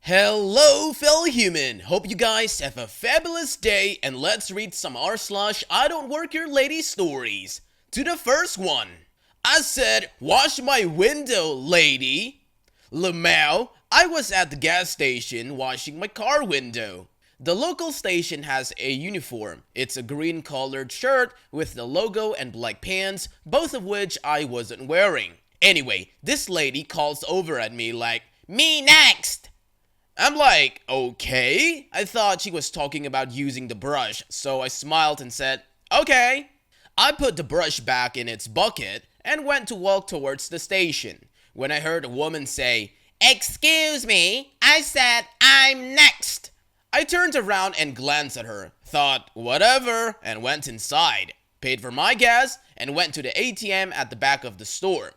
Hello fellow human, hope you guys have a fabulous day and let's read some r/I don't work here lady stories. To the first one. I said, wash my window, lady. Lamau, I was at the gas station washing my car window. The local station has a uniform. It's a green colored shirt with the logo and black pants, both of which I wasn't wearing. Anyway, this lady calls over at me like, "Me next!" I'm like, okay. I thought she was talking about using the brush, so I smiled and said, okay. I put the brush back in its bucket and went to walk towards the station when I heard a woman say, "Excuse me, I said I'm next." I turned around and glanced at her, thought, whatever, and went inside, paid for my gas, and went to the ATM at the back of the store.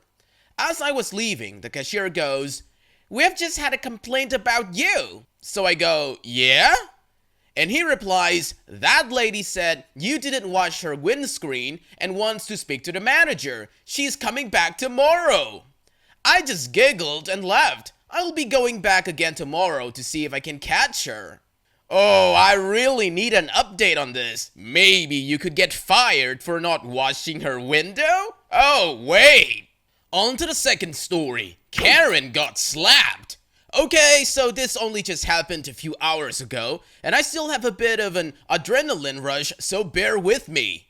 As I was leaving, the cashier goes, "We've just had a complaint about you." So I go, "Yeah?" And he replies, "That lady said you didn't wash her windscreen and wants to speak to the manager. She's coming back tomorrow." I just giggled and left. I'll be going back again tomorrow to see if I can catch her. Oh, I really need an update on this. Maybe you could get fired for not washing her window? Oh, wait. On to the second story. Karen got slapped. Okay, so this only just happened a few hours ago, and I still have a bit of an adrenaline rush, so bear with me.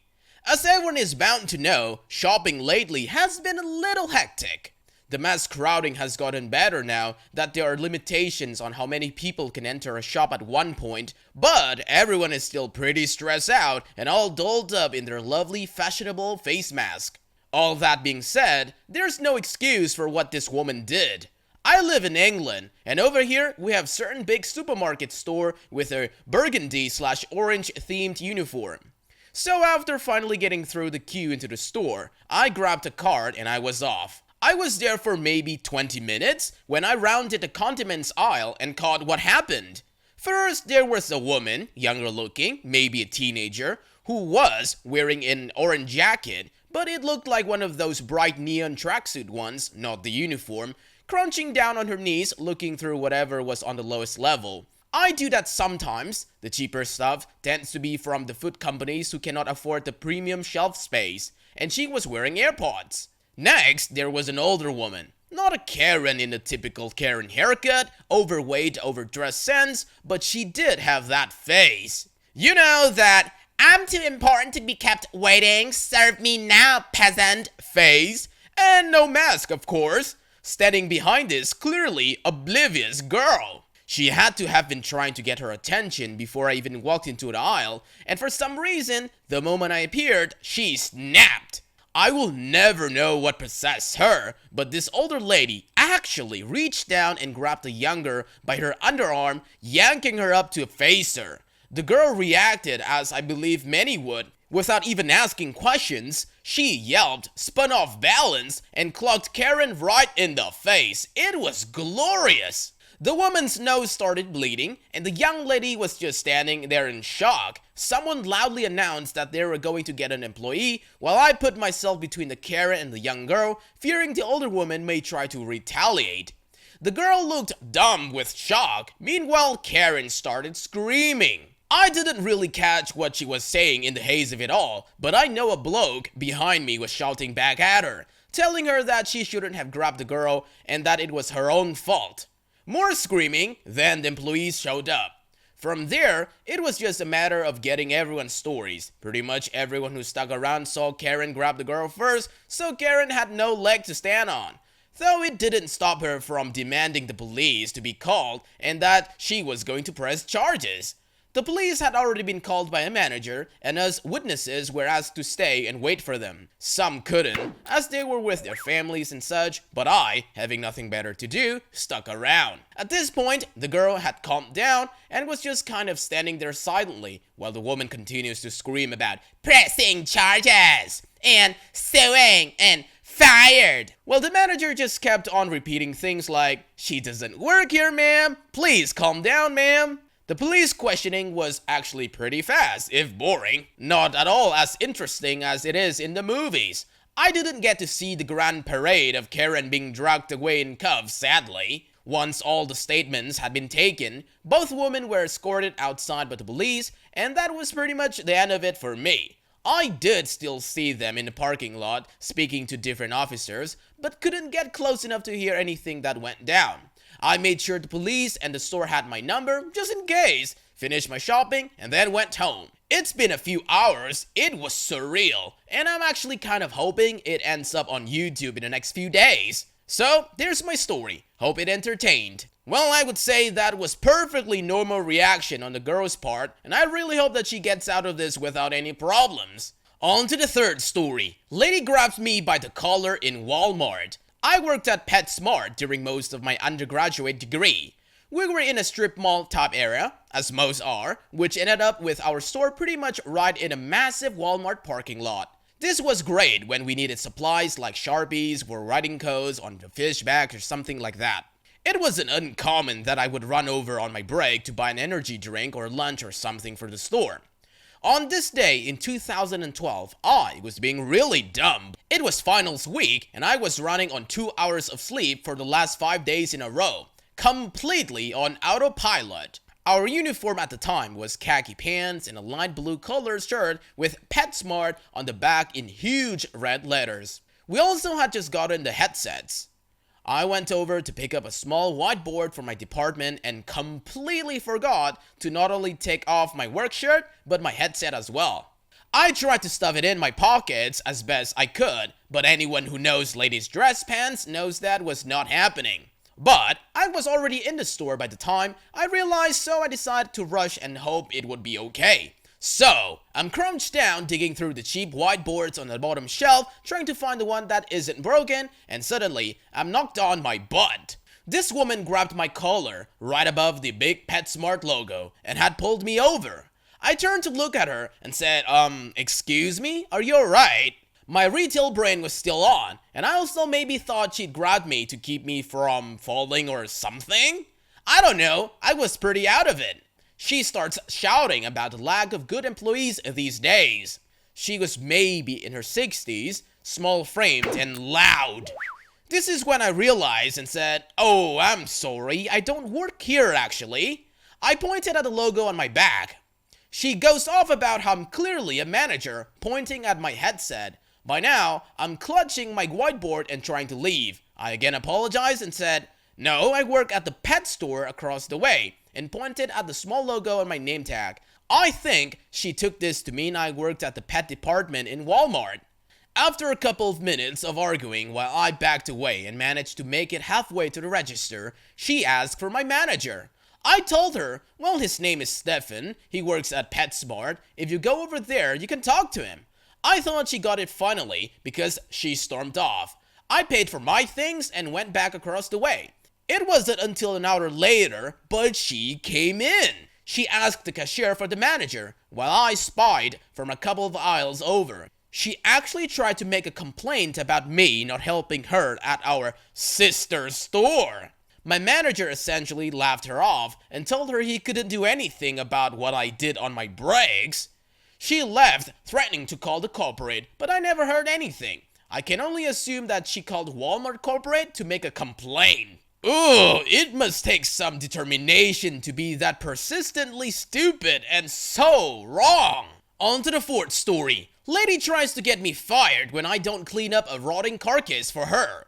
As everyone is bound to know, shopping lately has been a little hectic. The mass crowding has gotten better now that there are limitations on how many people can enter a shop at one point, but everyone is still pretty stressed out and all dolled up in their lovely fashionable face mask. All that being said, there's no excuse for what this woman did. I live in England, and over here we have certain big supermarket store with a burgundy/orange themed uniform. So after finally getting through the queue into the store, I grabbed a card and I was off. I was there for maybe 20 minutes when I rounded the condiments aisle and caught what happened. First, there was a woman, younger looking, maybe a teenager, who was wearing an orange jacket, but it looked like one of those bright neon tracksuit ones, not the uniform, crouching down on her knees looking through whatever was on the lowest level. I do that sometimes. The cheaper stuff tends to be from the food companies who cannot afford the premium shelf space, and she was wearing AirPods. Next, there was an older woman. Not a Karen in the typical Karen haircut, overweight, overdressed sense, but she did have that face. You know that "I'm too important to be kept waiting, serve me now, peasant" face. And no mask, of course. Standing behind this clearly oblivious girl. She had to have been trying to get her attention before I even walked into the aisle, and for some reason, the moment I appeared, she snapped. I will never know what possessed her, but this older lady actually reached down and grabbed the younger by her underarm, yanking her up to face her. The girl reacted as I believe many would. Without even asking questions, she yelped, spun off balance, and clocked Karen right in the face. It was glorious. The woman's nose started bleeding, and the young lady was just standing there in shock. Someone loudly announced that they were going to get an employee, while I put myself between the Karen and the young girl, fearing the older woman may try to retaliate. The girl looked dumb with shock. Meanwhile, Karen started screaming. I didn't really catch what she was saying in the haze of it all, but I know a bloke behind me was shouting back at her, telling her that she shouldn't have grabbed the girl and that it was her own fault. More screaming, then the employees showed up. From there, it was just a matter of getting everyone's stories. Pretty much everyone who stuck around saw Karen grab the girl first, so Karen had no leg to stand on. Though it didn't stop her from demanding the police to be called and that she was going to press charges. The police had already been called by a manager, and us witnesses were asked to stay and wait for them. Some couldn't, as they were with their families and such, but I, having nothing better to do, stuck around. At this point, the girl had calmed down and was just kind of standing there silently, while the woman continues to scream about pressing charges and suing and fired. Well, the manager just kept on repeating things like, "She doesn't work here, ma'am. Please calm down, ma'am." The police questioning was actually pretty fast, if boring. Not at all as interesting as it is in the movies. I didn't get to see the grand parade of Karen being dragged away in cuffs, sadly. Once all the statements had been taken, both women were escorted outside by the police, and that was pretty much the end of it for me. I did still see them in the parking lot speaking to different officers, but couldn't get close enough to hear anything that went down. I made sure the police and the store had my number, just in case, finished my shopping, and then went home. It's been a few hours, it was surreal, and I'm actually kind of hoping it ends up on YouTube in the next few days. So, there's my story. Hope it entertained. Well, I would say that was perfectly normal reaction on the girl's part, and I really hope that she gets out of this without any problems. On to the third story. Lady grabs me by the collar in Walmart. I worked at PetSmart during most of my undergraduate degree. We were in a strip mall type area, as most are, which ended up with our store pretty much right in a massive Walmart parking lot. This was great when we needed supplies like Sharpies or writing codes on the fish bags or something like that. It wasn't uncommon that I would run over on my break to buy an energy drink or lunch or something for the store. On this day in 2012, I was being really dumb. It was finals week and I was running on 2 hours of sleep for the last 5 days in a row, completely on autopilot. Our uniform at the time was khaki pants and a light blue colored shirt with PetSmart on the back in huge red letters. We also had just gotten the headsets. I went over to pick up a small whiteboard for my department and completely forgot to not only take off my work shirt, but my headset as well. I tried to stuff it in my pockets as best I could, but anyone who knows ladies' dress pants knows that was not happening. But I was already in the store by the time I realized, so I decided to rush and hope it would be okay. So, I'm crouched down digging through the cheap whiteboards on the bottom shelf trying to find the one that isn't broken, and suddenly I'm knocked on my butt. This woman grabbed my collar right above the big PetSmart logo and had pulled me over. I turned to look at her and said, excuse me, are you alright? My retail brain was still on, and I also maybe thought she'd grabbed me to keep me from falling or something? I don't know, I was pretty out of it. She starts shouting about the lack of good employees these days. She was maybe in her 60s, small-framed and loud. This is when I realized and said, "Oh, I'm sorry, I don't work here actually." I pointed at the logo on my back. She goes off about how I'm clearly a manager, pointing at my headset. By now, I'm clutching my whiteboard and trying to leave. I again apologized and said, "No, I work at the pet store across the way," and pointed at the small logo on my name tag. I think she took this to mean I worked at the pet department in Walmart. After a couple of minutes of arguing while I backed away and managed to make it halfway to the register, she asked for my manager. I told her, well, his name is Stefan, he works at PetSmart, if you go over there, you can talk to him. I thought she got it finally because she stormed off. I paid for my things and went back across the way. It wasn't until an hour later, but she came in. She asked the cashier for the manager, while I spied from a couple of aisles over. She actually tried to make a complaint about me not helping her at our sister store. My manager essentially laughed her off and told her he couldn't do anything about what I did on my breaks. She left, threatening to call the corporate, but I never heard anything. I can only assume that she called Walmart corporate to make a complaint. Ooh, it must take some determination to be that persistently stupid and so wrong. On to the fourth story. Lady tries to get me fired when I don't clean up a rotting carcass for her.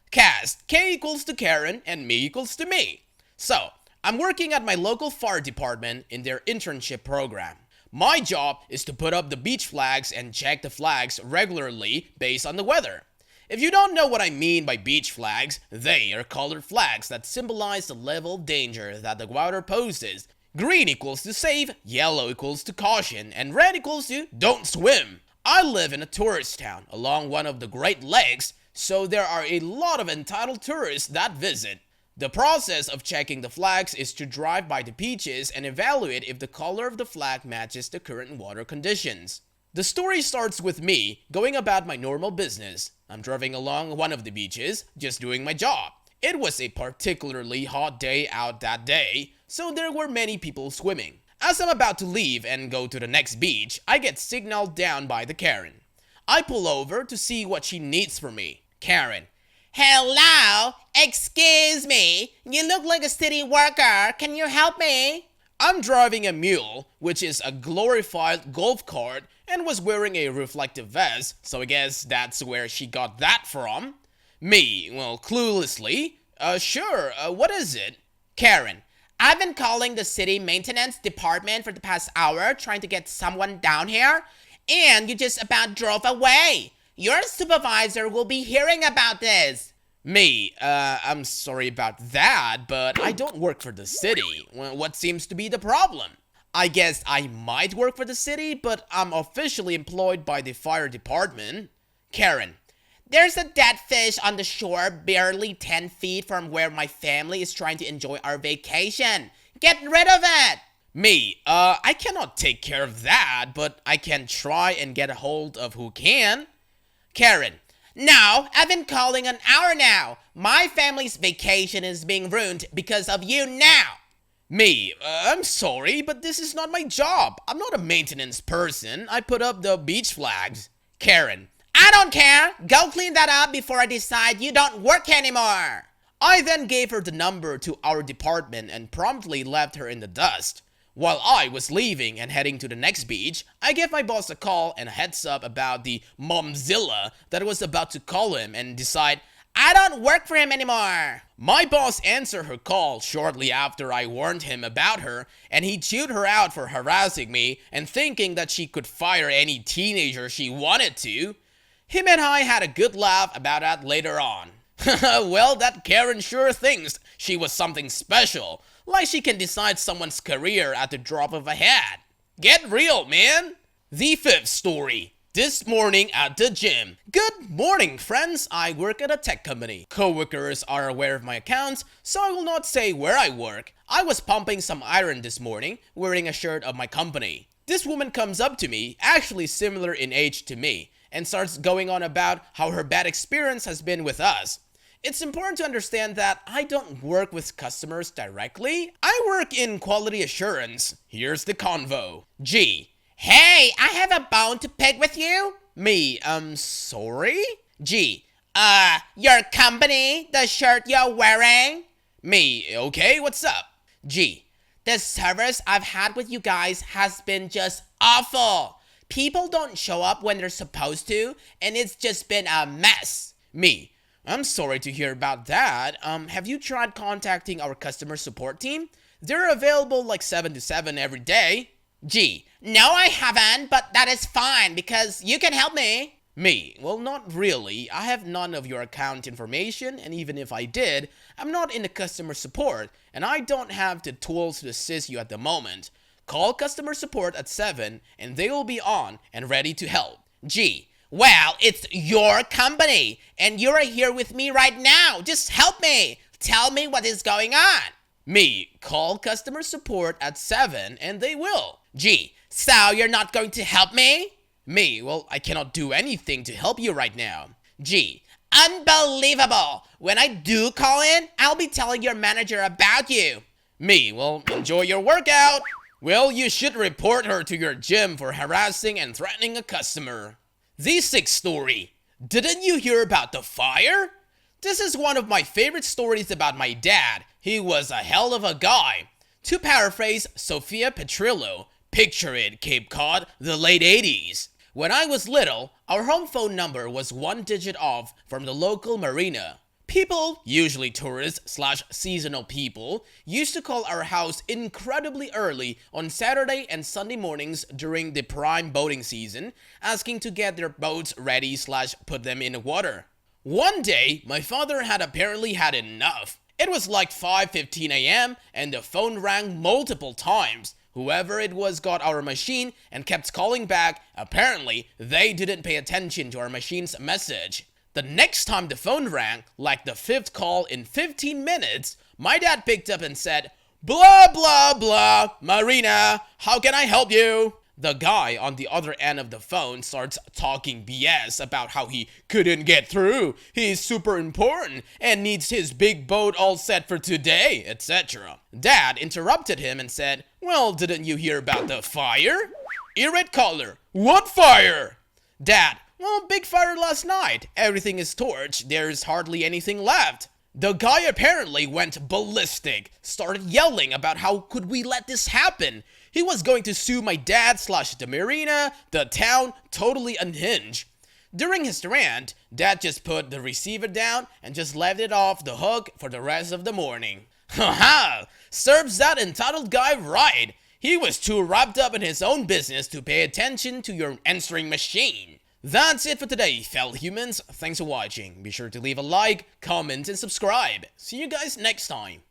Cast, K equals to Karen and me equals to me. So, I'm working at my local fire department in their internship program. My job is to put up the beach flags and check the flags regularly based on the weather. If you don't know what I mean by beach flags, they are colored flags that symbolize the level of danger that the water poses. Green equals to safe, yellow equals to caution, and red equals to don't swim. I live in a tourist town along one of the Great Lakes, so there are a lot of entitled tourists that visit. The process of checking the flags is to drive by the beaches and evaluate if the color of the flag matches the current water conditions. The story starts with me going about my normal business. I'm driving along one of the beaches, just doing my job. It was a particularly hot day out that day, so there were many people swimming. As I'm about to leave and go to the next beach, I get signaled down by the Karen. I pull over to see what she needs from me. Karen: Hello? Excuse me? You look like a city worker. Can you help me? I'm driving a mule, which is a glorified golf cart, and was wearing a reflective vest, so I guess that's where she got that from. Me, well, cluelessly. Sure, what is it? Karen, I've been calling the city maintenance department for the past hour trying to get someone down here, and you just about drove away. Your supervisor will be hearing about this. Me, I'm sorry about that, but I don't work for the city. Well, what seems to be the problem? I guess I might work for the city, but I'm officially employed by the fire department. Karen, there's a dead fish on the shore barely 10 feet from where my family is trying to enjoy our vacation. Get rid of it! Me, I cannot take care of that, but I can try and get a hold of who can. Karen, no, I've been calling an hour now. My family's vacation is being ruined because of you now. Me, I'm sorry, but this is not my job. I'm not a maintenance person. I put up the beach flags. Karen, I don't care. Go clean that up before I decide you don't work anymore. I then gave her the number to our department and promptly left her in the dust. While I was leaving and heading to the next beach, I gave my boss a call and a heads up about the momzilla that was about to call him and decide, I don't work for him anymore. My boss answered her call shortly after I warned him about her, and he chewed her out for harassing me and thinking that she could fire any teenager she wanted to. Him and I had a good laugh about that later on. Well, that Karen sure thinks she was something special. Like she can decide someone's career at the drop of a hat. Get real, man! The fifth story. This morning at the gym. Good morning, friends. I work at a tech company. Coworkers are aware of my accounts, so I will not say where I work. I was pumping some iron this morning, wearing a shirt of my company. This woman comes up to me, actually similar in age to me, and starts going on about how her bad experience has been with us. It's important to understand that I don't work with customers directly. I work in quality assurance. Here's the convo. G. Hey, I have a bone to pick with you. Me, sorry? G. Your company, the shirt you're wearing. Me, okay, what's up? G. The service I've had with you guys has been just awful. People don't show up when they're supposed to, and it's just been a mess. Me. I'm sorry to hear about that. Have you tried contacting our customer support team? They're available like 7 to 7 every day. G. No, I haven't, but that is fine because you can help me. Me. Well, not really. I have none of your account information, and even if I did, I'm not in the customer support, and I don't have the tools to assist you at the moment. Call customer support at 7, and they will be on and ready to help. G. Well, it's your company, and you're here with me right now. Just help me. Tell me what is going on. Me. Call customer support at 7, and they will. G. So you're not going to help me? Me. Well, I cannot do anything to help you right now. G. Unbelievable. When I do call in, I'll be telling your manager about you. Me. Well, enjoy your workout. Well, you should report her to your gym for harassing and threatening a customer. The sixth story. Didn't you hear about the fire? This is one of my favorite stories about my dad. He was a hell of a guy. To paraphrase Sophia Petrillo, picture it, Cape Cod, the late 80s. When I was little, our home phone number was 1 digit off from the local marina. People, usually tourists/seasonal people, used to call our house incredibly early on Saturday and Sunday mornings during the prime boating season, asking to get their boats ready/put them in the water. One day, my father had apparently had enough. It was like 5:15 a.m. and the phone rang multiple times. Whoever it was got our machine and kept calling back. Apparently, they didn't pay attention to our machine's message. The next time the phone rang, like the 5th call in 15 minutes, my dad picked up and said, "Blah, blah, blah, Marina, how can I help you?" The guy on the other end of the phone starts talking BS about how he couldn't get through, he's super important, and needs his big boat all set for today, etc. Dad interrupted him and said, "Well, didn't you hear about the fire?" Irate caller, "What fire?" Dad, Well, big fire last night. Everything is torched. There's hardly anything left. The guy apparently went ballistic, started yelling about how could we let this happen. He was going to sue my dad / the marina, the town, totally unhinged. During his rant, Dad just put the receiver down and just left it off the hook for the rest of the morning. Haha! Serves that entitled guy right. He was too wrapped up in his own business to pay attention to your answering machine. That's it for today, fellow humans. Thanks for watching. Be sure to leave a like, comment, and subscribe. See you guys next time.